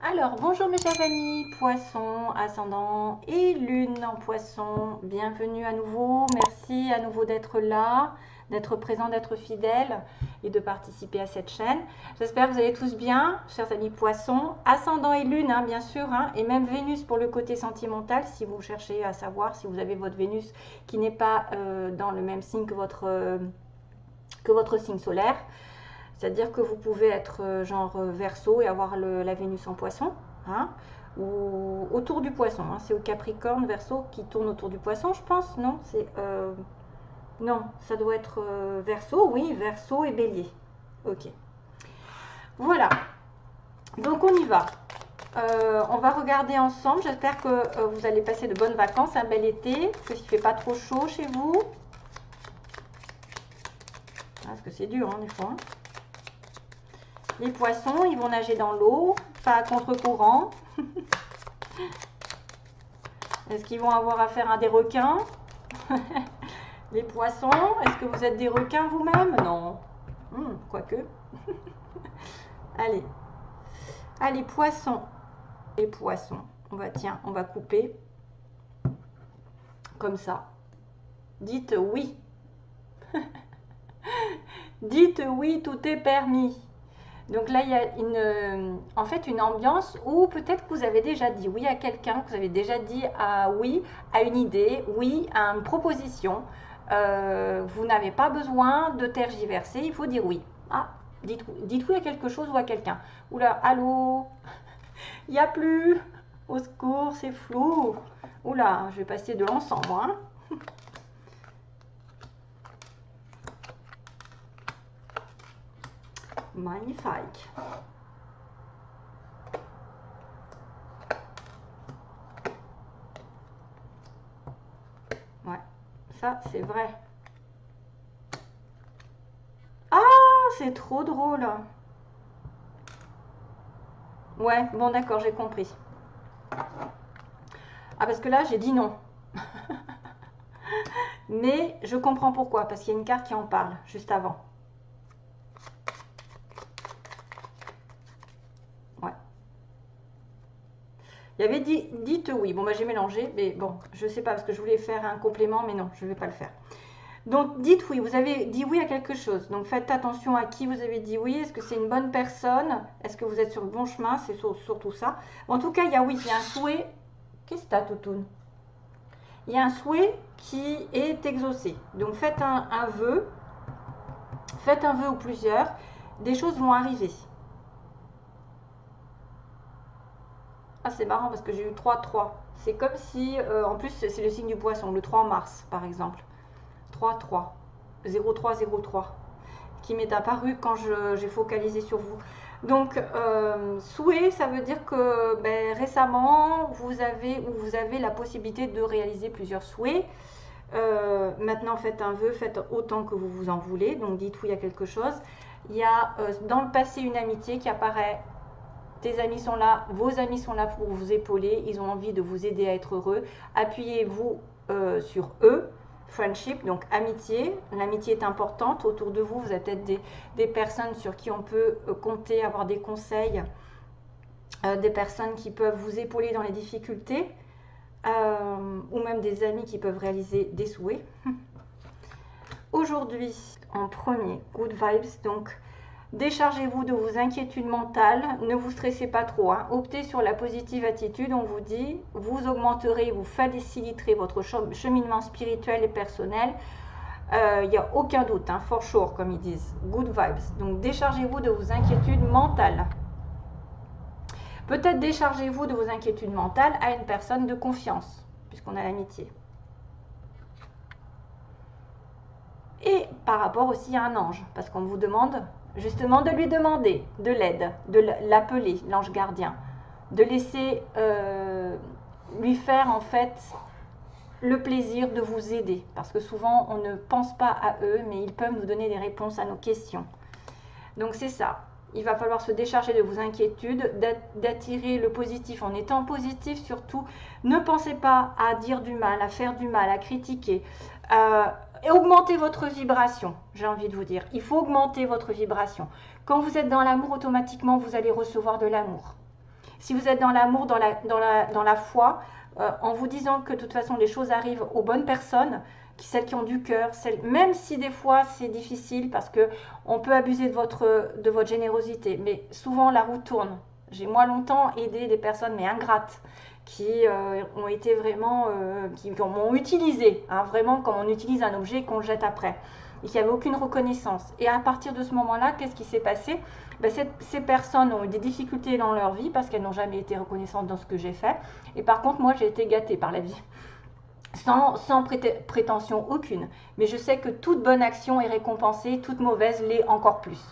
Alors, bonjour mes chers amis, poisson, ascendant et lune en poisson. Bienvenue à nouveau, merci à nouveau d'être là, d'être présent, d'être fidèle et de participer à cette chaîne. J'espère que vous allez tous bien, chers amis poissons. Ascendant et lune, bien sûr, et même Vénus pour le côté sentimental, si vous cherchez à savoir si vous avez votre Vénus qui n'est pas dans le même signe que votre signe solaire. C'est-à-dire que vous pouvez être genre Verseau et avoir la Vénus en poisson, ou autour du poisson. C'est au Capricorne, Verseau qui tourne autour du poisson, je pense. Non, non, ça doit être Verseau, oui, Verseau et Bélier. Ok. Voilà. Donc on y va. On va regarder ensemble. J'espère que vous allez passer de bonnes vacances, un bel été, qu'il ne fait pas trop chaud chez vous. Parce que c'est dur, des fois. Les poissons, ils vont nager dans l'eau, pas à contre-courant. Est-ce qu'ils vont avoir affaire à des requins? Les poissons, est-ce que vous êtes des requins vous-même? Non. Quoique. Allez. Allez, poissons. Les poissons. On va couper. Comme ça. Dites oui. Dites oui, tout est permis. Donc là, il y a en fait une ambiance où peut-être que vous avez déjà dit oui à quelqu'un, que vous avez déjà dit oui à une idée, oui à une proposition. Vous n'avez pas besoin de tergiverser, il faut dire oui. Dites oui à quelque chose ou à quelqu'un. Oula, allô, il n'y a plus, au secours, c'est flou. Oula, je vais passer de l'encens, moi. Magnifique. Ouais, ça c'est vrai. Ah, c'est trop drôle. Ouais, bon d'accord, j'ai compris. Ah, parce que là, j'ai dit non. Mais je comprends pourquoi, parce qu'il y a une carte qui en parle juste avant. Ouais. Il y avait dit, dites oui. Bon, bah j'ai mélangé, mais bon, je sais pas, parce que je voulais faire un complément, mais non, je ne vais pas le faire. Donc, dites oui. Vous avez dit oui à quelque chose. Donc, faites attention à qui vous avez dit oui. Est-ce que c'est une bonne personne? Est-ce que vous êtes sur le bon chemin? C'est surtout ça. En tout cas, il y a oui, il y a un souhait. Qu'est-ce que t'as, Toutoune? Il y a un souhait qui est exaucé. Donc, faites un vœu. Faites un vœu ou plusieurs. Des choses vont arriver. Ah, c'est marrant parce que j'ai eu 3-3. C'est comme si, en plus, c'est le signe du poisson, le 3 mars, par exemple. 3-3. 0-3-0-3. Qui m'est apparu quand j'ai focalisé sur vous. Donc, souhait, ça veut dire que récemment, vous avez la possibilité de réaliser plusieurs souhaits. Maintenant, faites un vœu, faites autant que vous vous en voulez. Donc, dites oui à quelque chose. Il y a dans le passé une amitié qui apparaît. Tes amis sont là, vos amis sont là pour vous épauler, ils ont envie de vous aider à être heureux. Appuyez-vous sur eux. Friendship, donc amitié. L'amitié est importante. Autour de vous, vous avez peut-être des personnes sur qui on peut compter, avoir des conseils, des personnes qui peuvent vous épauler dans les difficultés, ou même des amis qui peuvent réaliser des souhaits. Aujourd'hui, en premier, good vibes, donc déchargez-vous de vos inquiétudes mentales, ne vous stressez pas trop, optez sur la positive attitude, on vous dit, vous augmenterez, vous faciliterez votre cheminement spirituel et personnel, il n'y a aucun doute, for sure comme ils disent, good vibes, donc déchargez-vous de vos inquiétudes mentales. Peut-être déchargez-vous de vos inquiétudes mentales à une personne de confiance, puisqu'on a l'amitié. Et par rapport aussi à un ange, parce qu'on vous demande justement de lui demander de l'aide, de l'appeler, l'ange gardien, de laisser lui faire en fait le plaisir de vous aider, parce que souvent on ne pense pas à eux, mais ils peuvent nous donner des réponses à nos questions. Donc c'est ça, il va falloir se décharger de vos inquiétudes, d'attirer le positif en étant positif surtout. Ne pensez pas à dire du mal, à faire du mal, à critiquer. Et augmentez votre vibration, j'ai envie de vous dire. Il faut augmenter votre vibration. Quand vous êtes dans l'amour, automatiquement, vous allez recevoir de l'amour. Si vous êtes dans l'amour, dans la foi, en vous disant que de toute façon les choses arrivent aux bonnes personnes, celles qui ont du cœur, même si des fois c'est difficile parce que on peut abuser de votre générosité, mais souvent la roue tourne. J'ai moi longtemps aidé des personnes mais ingrates qui ont été vraiment, qui m'ont utilisé, hein, vraiment comme on utilise un objet et qu'on le jette après, et qui n'avaient aucune reconnaissance. Et à partir de ce moment-là, qu'est-ce qui s'est passé? Ben, ces personnes ont eu des difficultés dans leur vie parce qu'elles n'ont jamais été reconnaissantes dans ce que j'ai fait. Et par contre, moi, j'ai été gâtée par la vie. Sans prétention aucune. Mais je sais que toute bonne action est récompensée, toute mauvaise l'est encore plus.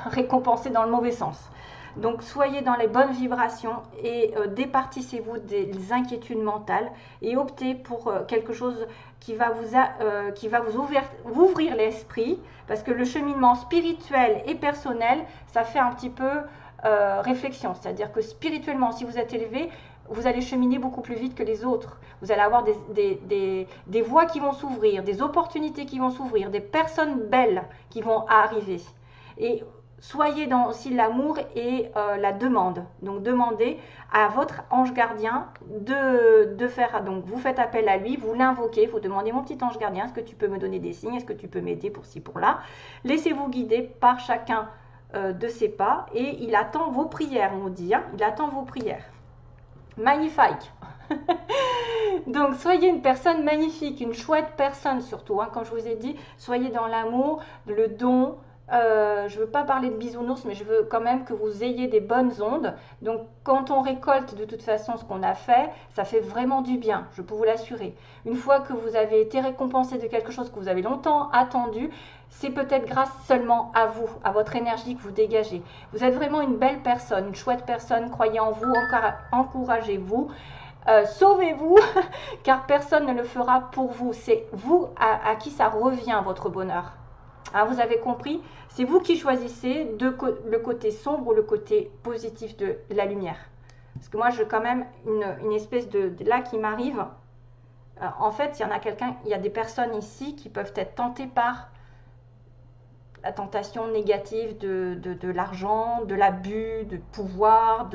Récompensée dans le mauvais sens. Donc soyez dans les bonnes vibrations et départissez-vous des inquiétudes mentales et optez pour quelque chose qui va vous ouvrir l'esprit, parce que le cheminement spirituel et personnel, ça fait un petit peu réflexion. C'est-à-dire que spirituellement, si vous êtes élevé, vous allez cheminer beaucoup plus vite que les autres. Vous allez avoir des voies qui vont s'ouvrir, des opportunités qui vont s'ouvrir, des personnes belles qui vont arriver. Et soyez dans aussi l'amour et la demande. Donc demandez à votre ange gardien de faire, donc vous faites appel à lui, vous l'invoquez, vous demandez: mon petit ange gardien, est-ce que tu peux me donner des signes, est-ce que tu peux m'aider pour ci, pour là. Laissez-vous guider par chacun de ses pas, et il attend vos prières, on dit, hein, il attend vos prières. Magnifique. Donc soyez une personne magnifique, une chouette personne surtout, hein, comme je vous ai dit, soyez dans l'amour, le don. Je ne veux pas parler de bisounours, mais je veux quand même que vous ayez des bonnes ondes. Donc quand on récolte de toute façon ce qu'on a fait, ça fait vraiment du bien, je peux vous l'assurer. Une fois que vous avez été récompensé de quelque chose que vous avez longtemps attendu, c'est peut-être grâce seulement à vous, à votre énergie que vous dégagez. Vous êtes vraiment une belle personne, une chouette personne, croyez en vous, encouragez-vous. Sauvez-vous, car personne ne le fera pour vous. C'est vous à qui ça revient, votre bonheur. Hein, vous avez compris, c'est vous qui choisissez le côté sombre ou le côté positif de la lumière. Parce que moi, j'ai quand même une espèce de là qui m'arrive. En fait, il y a des personnes ici qui peuvent être tentées par la tentation négative de l'argent, de l'abus, du pouvoir,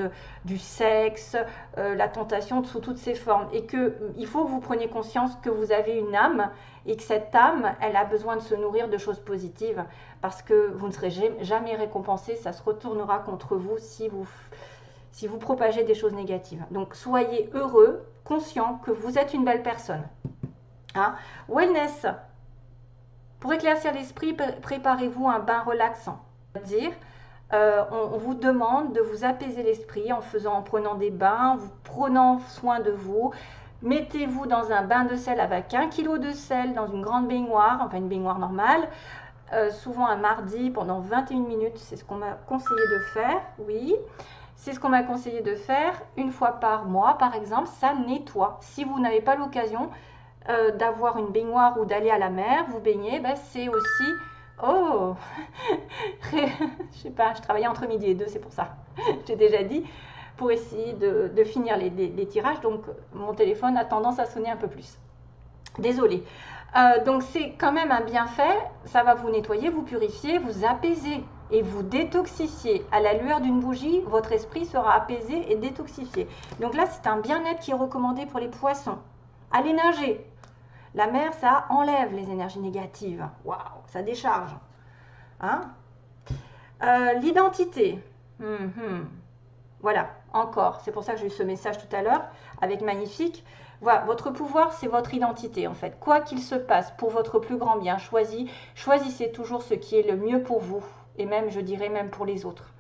du sexe, la tentation sous toutes ses formes. Et qu'il faut que vous preniez conscience que vous avez une âme, et que cette âme, elle a besoin de se nourrir de choses positives, parce que vous ne serez jamais récompensé, ça se retournera contre vous si vous propagez des choses négatives. Donc soyez heureux, conscient que vous êtes une belle personne. Hein? Wellness. Pour éclaircir l'esprit, préparez-vous un bain relaxant. C'est-à-dire, on vous demande de vous apaiser l'esprit en prenant des bains, en vous prenant soin de vous. Mettez-vous dans un bain de sel avec 1 kg de sel dans une grande baignoire, enfin une baignoire normale, souvent un mardi pendant 21 minutes, c'est ce qu'on m'a conseillé de faire, oui. C'est ce qu'on m'a conseillé de faire une fois par mois, par exemple, ça nettoie. Si vous n'avez pas l'occasion d'avoir une baignoire ou d'aller à la mer, vous baignez, ben c'est aussi... Oh je sais pas, je travaillais entre midi et 2, c'est pour ça. J'ai déjà dit, pour essayer de finir les tirages, donc mon téléphone a tendance à sonner un peu plus. Désolée. Donc c'est quand même un bienfait, ça va vous nettoyer, vous purifier, vous apaiser et vous détoxifier. À la lueur d'une bougie, votre esprit sera apaisé et détoxifié. Donc là, c'est un bien-être qui est recommandé pour les poissons. Allez nager. La mer, ça enlève les énergies négatives. Waouh, ça décharge. Hein? L'identité. Voilà, encore. C'est pour ça que j'ai eu ce message tout à l'heure avec Magnifique. Voilà, votre pouvoir, c'est votre identité en fait. Quoi qu'il se passe, pour votre plus grand bien, choisissez toujours ce qui est le mieux pour vous. Et même, je dirais, même pour les autres.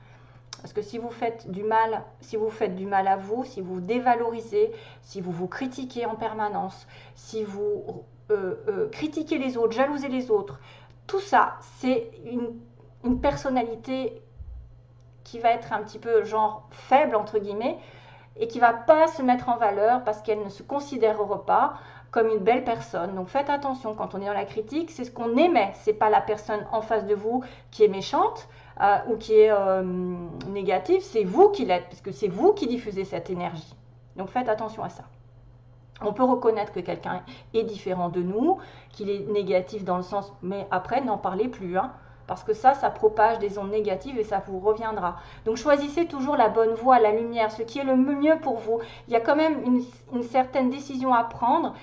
Parce que si vous faites du mal à vous, si vous dévalorisez, si vous vous critiquez en permanence, si vous critiquez les autres, jalousez les autres, tout ça, c'est une personnalité qui va être un petit peu genre faible, entre guillemets, et qui ne va pas se mettre en valeur parce qu'elle ne se considérera pas comme une belle personne. Donc faites attention, quand on est dans la critique, c'est ce qu'on émet, c'est pas la personne en face de vous qui est méchante, ou qui est négative, c'est vous qui l'êtes, puisque c'est vous qui diffusez cette énergie. Donc faites attention à ça. On peut reconnaître que quelqu'un est différent de nous, qu'il est négatif dans le sens, mais après, n'en parlez plus, hein, parce que ça propage des ondes négatives et ça vous reviendra. Donc choisissez toujours la bonne voie, la lumière, ce qui est le mieux pour vous. Il y a quand même une certaine décision à prendre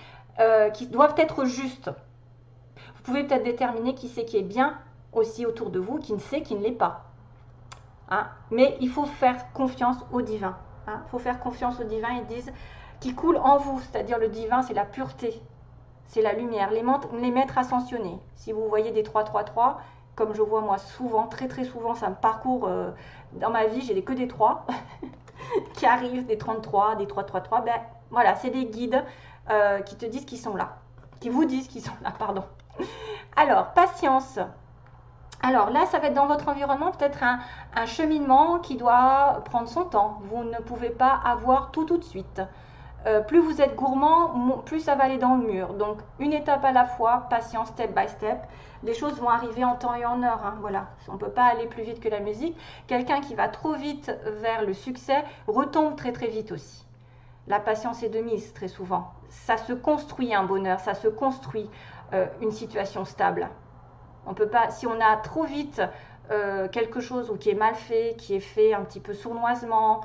qui doivent être justes. Vous pouvez peut-être déterminer qui c'est qui est bien aussi autour de vous, qui ne sait, qui ne l'est pas. Hein? Mais il faut faire confiance au divin. Hein? Il faut faire confiance au divin, ils disent, qui coule en vous, c'est-à-dire le divin, c'est la pureté, c'est la lumière, les maîtres ascensionnés. Si vous voyez des 3-3-3, comme je vois moi souvent, très très souvent, ça me parcourt dans ma vie, j'ai que des 3 qui arrivent, des 33, des 3-3-3, ben voilà, c'est des guides qui te disent qu'ils sont là, qui vous disent qu'ils sont là, pardon. Alors, patience. Alors là, ça va être dans votre environnement peut-être un cheminement qui doit prendre son temps. Vous ne pouvez pas avoir tout de suite. Plus vous êtes gourmand, plus ça va aller dans le mur. Donc, une étape à la fois, patience, step by step. Les choses vont arriver en temps et en heure. Hein, voilà. On ne peut pas aller plus vite que la musique. Quelqu'un qui va trop vite vers le succès retombe très très vite aussi. La patience est de mise très souvent. Ça se construit un bonheur, ça se construit une situation stable. On peut pas, si on a trop vite quelque chose ou qui est mal fait, qui est fait un petit peu sournoisement,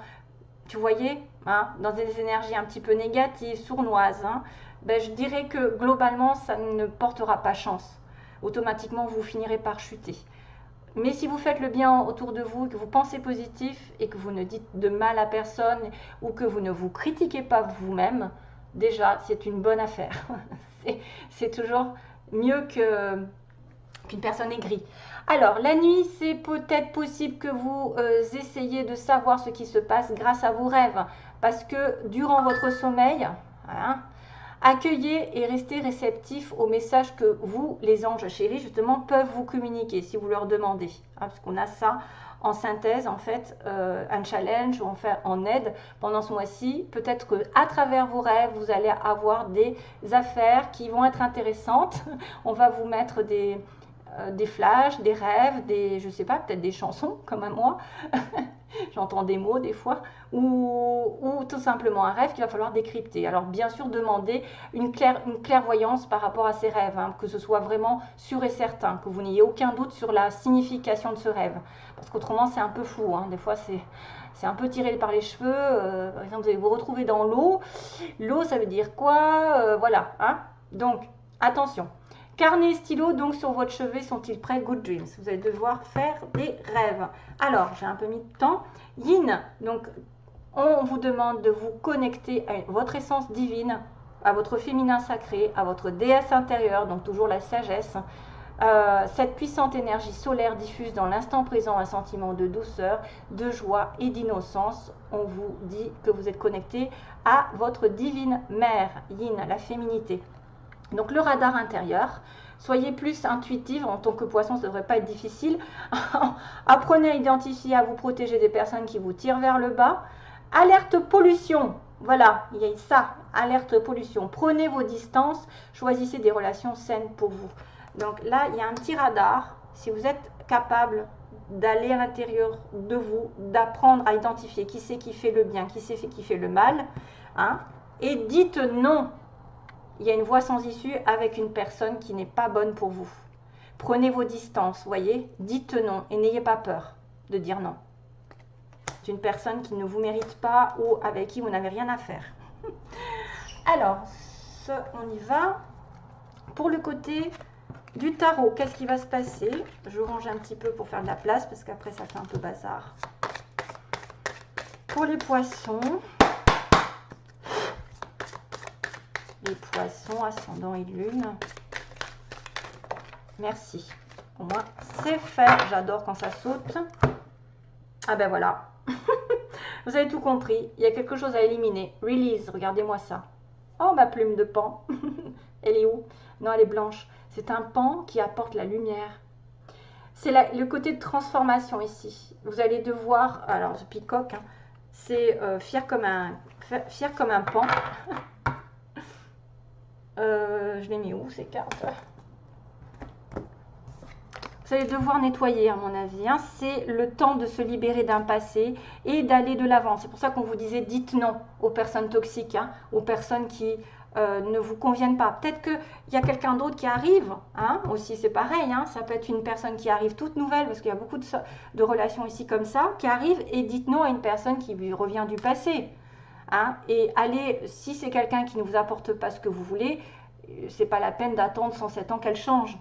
tu voyez, hein, dans des énergies un petit peu négatives, sournoises, hein, ben je dirais que globalement, ça ne portera pas chance. Automatiquement, vous finirez par chuter. Mais si vous faites le bien autour de vous, que vous pensez positif et que vous ne dites de mal à personne ou que vous ne vous critiquez pas vous-même, déjà, c'est une bonne affaire. C'est toujours mieux qu'une personne aigrie. Alors, la nuit, c'est peut-être possible que vous essayiez de savoir ce qui se passe grâce à vos rêves. Parce que durant votre sommeil, hein, accueillez et restez réceptifs aux messages que vous, les anges chéris, justement, peuvent vous communiquer si vous leur demandez. Hein, parce qu'on a ça en synthèse, en fait, un challenge ou en aide pendant ce mois-ci. Peut-être qu'à travers vos rêves, vous allez avoir des affaires qui vont être intéressantes. On va vous mettre des flashs, des rêves, je sais pas, peut-être des chansons, comme à moi. J'entends des mots des fois, ou tout simplement un rêve qu'il va falloir décrypter. Alors bien sûr, demandez une clairvoyance par rapport à ces rêves, hein, que ce soit vraiment sûr et certain, que vous n'ayez aucun doute sur la signification de ce rêve. Parce qu'autrement, c'est un peu flou, hein. Des fois, c'est un peu tiré par les cheveux. Par exemple, vous allez vous retrouver dans l'eau. L'eau, ça veut dire quoi? Voilà. Hein. Donc, attention. Carnet et stylo, donc sur votre chevet, sont-ils prêts? Good dreams. Vous allez devoir faire des rêves. Alors, j'ai un peu mis de temps. Yin, donc on vous demande de vous connecter à votre essence divine, à votre féminin sacré, à votre déesse intérieure, donc toujours la sagesse. Cette puissante énergie solaire diffuse dans l'instant présent un sentiment de douceur, de joie et d'innocence. On vous dit que vous êtes connecté à votre divine mère, Yin, la féminité. Donc le radar intérieur, soyez plus intuitive, en tant que poisson ça ne devrait pas être difficile. Apprenez à identifier, à vous protéger des personnes qui vous tirent vers le bas. Alerte pollution, voilà, il y a ça, alerte pollution. Prenez vos distances, choisissez des relations saines pour vous. Donc là, il y a un petit radar, si vous êtes capable d'aller à l'intérieur de vous, d'apprendre à identifier qui c'est qui fait le bien, qui c'est qui fait le mal, hein, et dites non. Il y a une voie sans issue avec une personne qui n'est pas bonne pour vous. Prenez vos distances, voyez, dites non et n'ayez pas peur de dire non. C'est une personne qui ne vous mérite pas ou avec qui vous n'avez rien à faire. Alors, on y va. Pour le côté du tarot, qu'est-ce qui va se passer? Je range un petit peu pour faire de la place parce qu'après ça fait un peu bazar. Pour les poissons... Les poissons, ascendant et lune. Merci. Au moins, c'est fait. J'adore quand ça saute. Ah ben voilà. Vous avez tout compris. Il y a quelque chose à éliminer. Release, regardez-moi ça. Oh, ma plume de pan. Elle est où? Non, elle est blanche. C'est un pan qui apporte la lumière. C'est le côté de transformation ici. Vous allez devoir... Alors, je picoque. Hein, c'est fier comme un pan. Je l'ai mis où ces cartes? Vous allez devoir nettoyer à mon avis. Hein. C'est le temps de se libérer d'un passé et d'aller de l'avant. C'est pour ça qu'on vous disait dites non aux personnes toxiques, hein, aux personnes qui ne vous conviennent pas. Peut-être qu'il y a quelqu'un d'autre qui arrive, hein, aussi c'est pareil, hein, ça peut être une personne qui arrive toute nouvelle, parce qu'il y a beaucoup de relations ici comme ça, qui arrive et dites non à une personne qui lui revient du passé. Hein, et allez, si c'est quelqu'un qui ne vous apporte pas ce que vous voulez, c'est pas la peine d'attendre 107 ans qu'elle change.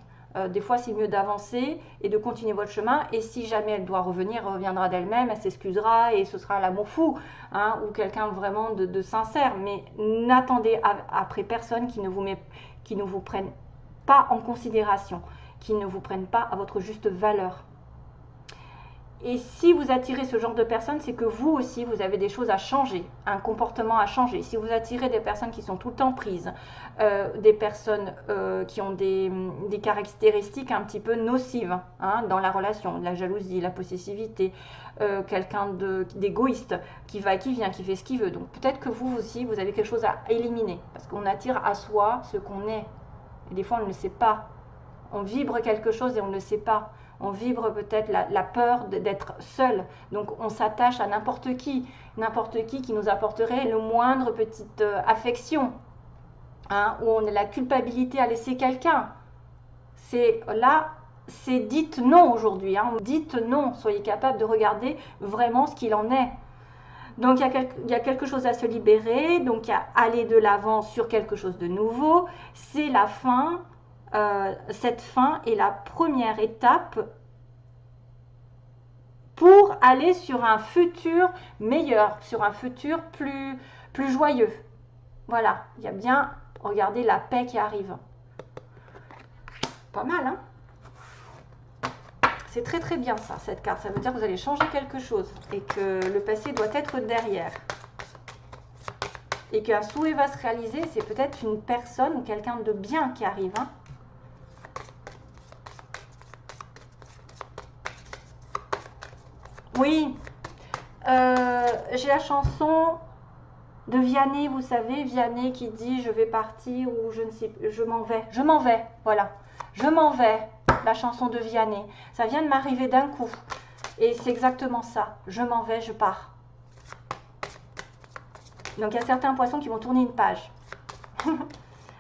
Des fois, c'est mieux d'avancer et de continuer votre chemin. Et si jamais elle doit revenir, elle reviendra d'elle-même, elle s'excusera et ce sera l'amour fou, hein, ou quelqu'un vraiment de sincère. Mais n'attendez après personne qui ne vous prenne pas en considération, qui ne vous prenne pas à votre juste valeur. Et si vous attirez ce genre de personnes, c'est que vous aussi, vous avez des choses à changer, un comportement à changer. Si vous attirez des personnes qui sont tout le temps prises, des personnes qui ont des caractéristiques un petit peu nocives, hein, dans la relation, la jalousie, la possessivité, quelqu'un d'égoïste qui va et qui vient, qui fait ce qu'il veut. Donc peut-être que vous aussi, vous avez quelque chose à éliminer, parce qu'on attire à soi ce qu'on est. Et des fois, on ne le sait pas. On vibre quelque chose et on ne le sait pas. On vibre peut-être la peur d'être seul. Donc on s'attache à n'importe qui nous apporterait le moindre petite affection, hein, où on a la culpabilité à laisser quelqu'un. C'est là, c'est dites non aujourd'hui. Hein, dites non, soyez capable de regarder vraiment ce qu'il en est. Donc il y a quelque chose à se libérer, donc il y a aller de l'avant sur quelque chose de nouveau. C'est la fin. Cette fin est la première étape pour aller sur un futur meilleur, sur un futur plus joyeux. Voilà, il y a bien, regardez la paix qui arrive. Pas mal, hein? C'est très très bien ça, cette carte. Ça veut dire que vous allez changer quelque chose et que le passé doit être derrière. Et qu'un souhait va se réaliser, c'est peut-être une personne ou quelqu'un de bien qui arrive, hein? Oui, j'ai la chanson de Vianney, vous savez, Vianney qui dit je vais partir ou je ne sais, je m'en vais, voilà, je m'en vais, la chanson de Vianney. Ça vient de m'arriver d'un coup et c'est exactement ça, je m'en vais, je pars. Donc il y a certains poissons qui vont tourner une page.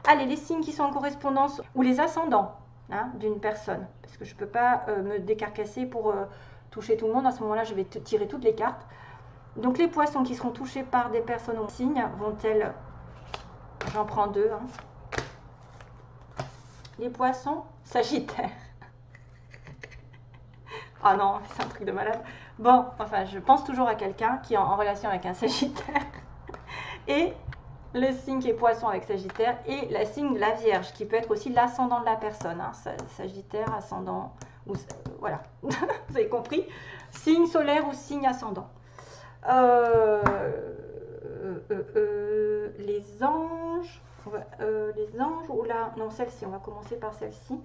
Allez, les signes qui sont en correspondance ou les ascendants, hein, d'une personne, parce que je ne peux pas me décarcasser pour toucher tout le monde. À ce moment-là, je vais tirer toutes les cartes. Donc les poissons qui seront touchés par des personnes au signe vont-elles... J'en prends deux. Hein. Les poissons, Sagittaire. Ah non, c'est un truc de malade. Bon, enfin, je pense toujours à quelqu'un qui est en relation avec un Sagittaire. Et le signe qui est poisson avec Sagittaire et la signe de la Vierge, qui peut être aussi l'ascendant de la personne. Hein. Sagittaire, ascendant... voilà, vous avez compris. Signe solaire ou signe ascendant. Les anges, ou là, non, celle-ci, on va commencer par celle-ci.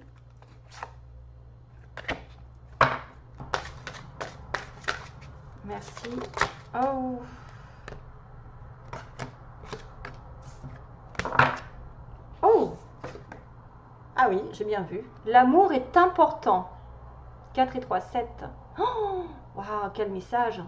Merci. Oh. Oh. Ah oui, j'ai bien vu. L'amour est important. 4 et 3, 7. Oh, waouh, quel message.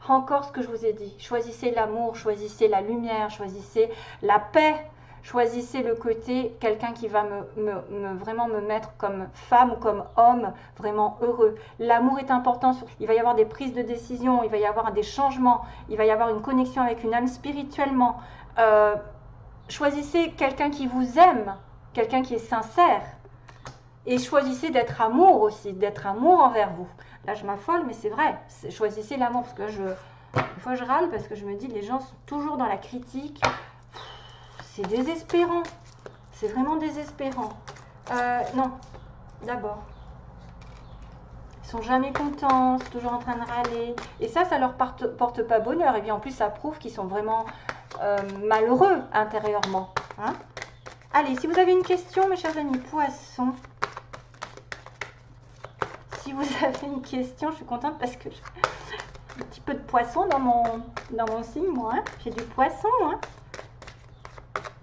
Encore ce que je vous ai dit. Choisissez l'amour, choisissez la lumière, choisissez la paix, choisissez le côté, quelqu'un qui va vraiment me mettre comme femme ou comme homme, vraiment heureux. L'amour est important. Il va y avoir des prises de décision, il va y avoir des changements, il va y avoir une connexion avec une âme spirituellement. Choisissez quelqu'un qui vous aime, quelqu'un qui est sincère. Et choisissez d'être amour aussi, d'être amour envers vous. Là, je m'affole, mais c'est vrai. Choisissez l'amour, parce que des fois, je râle parce que je me dis, les gens sont toujours dans la critique. C'est désespérant. C'est vraiment désespérant. Non, d'abord. Ils sont jamais contents, sont toujours en train de râler. Et ça leur porte pas bonheur. Et bien, en plus, ça prouve qu'ils sont vraiment malheureux intérieurement. Hein? Allez, si vous avez une question, mes chers amis poissons, si vous avez une question, je suis contente parce que j'ai un petit peu de poisson dans mon signe, moi. Hein. J'ai du poisson. Hein.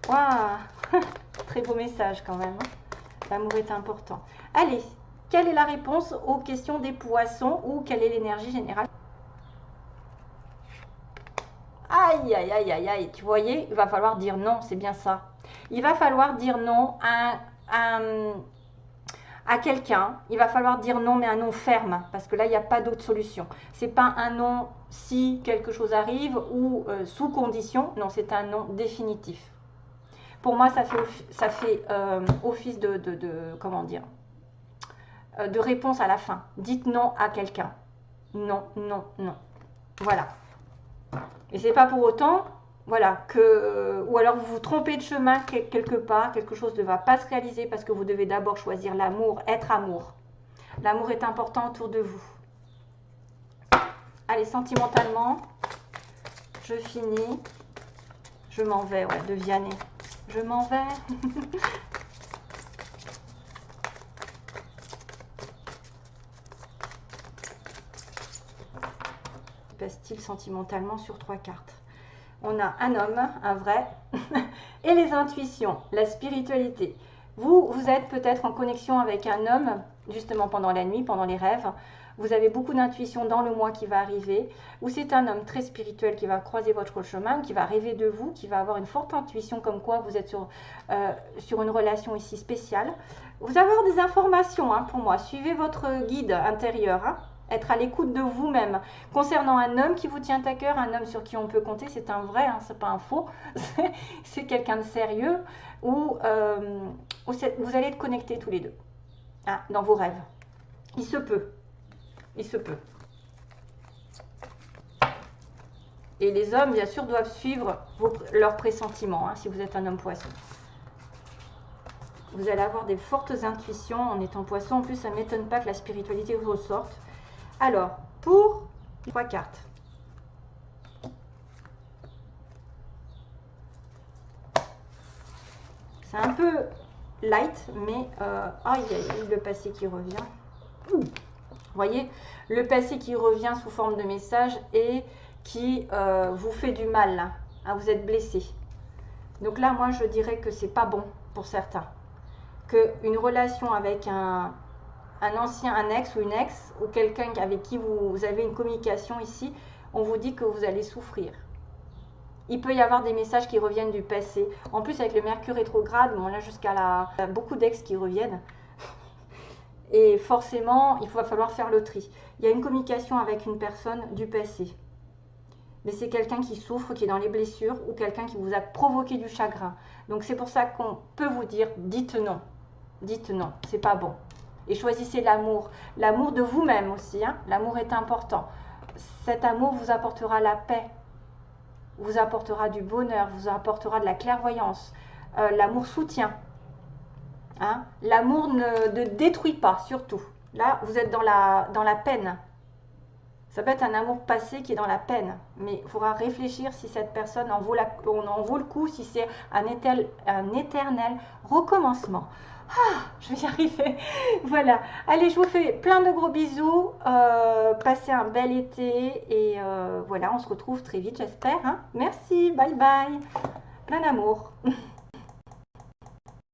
Waouh. Très beau message quand même. Hein. L'amour est important. Allez, quelle est la réponse aux questions des poissons ou quelle est l'énergie générale? aïe, aïe, aïe, aïe, aïe. Tu voyais, il va falloir dire non, c'est bien ça. Il va falloir dire non à quelqu'un. Il va falloir dire non, mais un non ferme, parce que là, il n'y a pas d'autre solution. C'est pas un non si quelque chose arrive ou sous condition. Non, c'est un non définitif. Pour moi, ça fait office comment dire, de réponse à la fin. Dites non à quelqu'un. Non, non, non. Voilà. Et c'est pas pour autant, voilà, que, ou alors vous vous trompez de chemin quelque part, quelque chose ne va pas se réaliser parce que vous devez d'abord choisir l'amour, être amour. L'amour est important autour de vous. Allez, sentimentalement, je finis. Je m'en vais, ouais, de Vianney. Je m'en vais. Passe-t-il sentimentalement sur 3 cartes? On a un homme, un vrai, et les intuitions, la spiritualité. Vous êtes peut-être en connexion avec un homme, justement pendant la nuit, pendant les rêves. Vous avez beaucoup d'intuition dans le mois qui va arriver, ou c'est un homme très spirituel qui va croiser votre chemin, qui va rêver de vous, qui va avoir une forte intuition comme quoi vous êtes sur une relation ici spéciale. Vous avez des informations pour moi. Suivez votre guide intérieur. Être à l'écoute de vous-même. Concernant un homme qui vous tient à cœur, un homme sur qui on peut compter, c'est un vrai, c'est pas un faux, c'est quelqu'un de sérieux, où vous allez être connectés tous les deux, dans vos rêves. Il se peut. Il se peut. Et les hommes, bien sûr, doivent suivre leurs pressentiments, si vous êtes un homme poisson. Vous allez avoir des fortes intuitions en étant poisson. En plus, ça ne m'étonne pas que la spiritualité vous ressorte. Alors, pour 3 cartes. C'est un peu light, mais le passé qui revient. Vous voyez, le passé qui revient sous forme de message et qui vous fait du mal, là. Vous êtes blessé. Donc là, moi, je dirais que c'est pas bon pour certains. Qu'une relation avec un ex ou une ex, ou quelqu'un avec qui vous avez une communication ici, on vous dit que vous allez souffrir. Il peut y avoir des messages qui reviennent du passé. En plus, avec le Mercure rétrograde, bon là il y a beaucoup d'ex qui reviennent. Et forcément, il va falloir faire le tri. Il y a une communication avec une personne du passé. Mais c'est quelqu'un qui souffre, qui est dans les blessures, ou quelqu'un qui vous a provoqué du chagrin. Donc c'est pour ça qu'on peut vous dire, dites non. Dites non, c'est pas bon. Et choisissez l'amour. L'amour de vous-même aussi. L'amour est important. Cet amour vous apportera la paix, vous apportera du bonheur, vous apportera de la clairvoyance. L'amour soutient. L'amour ne détruit pas, surtout. Là, vous êtes dans la peine. Ça peut être un amour passé qui est dans la peine. Mais il faudra réfléchir si cette personne en vaut le coup, si c'est un éternel recommencement. Je vais y arriver. Voilà. Allez, je vous fais plein de gros bisous. Passez un bel été. Et voilà, on se retrouve très vite, j'espère. Merci. Bye bye. Plein d'amour.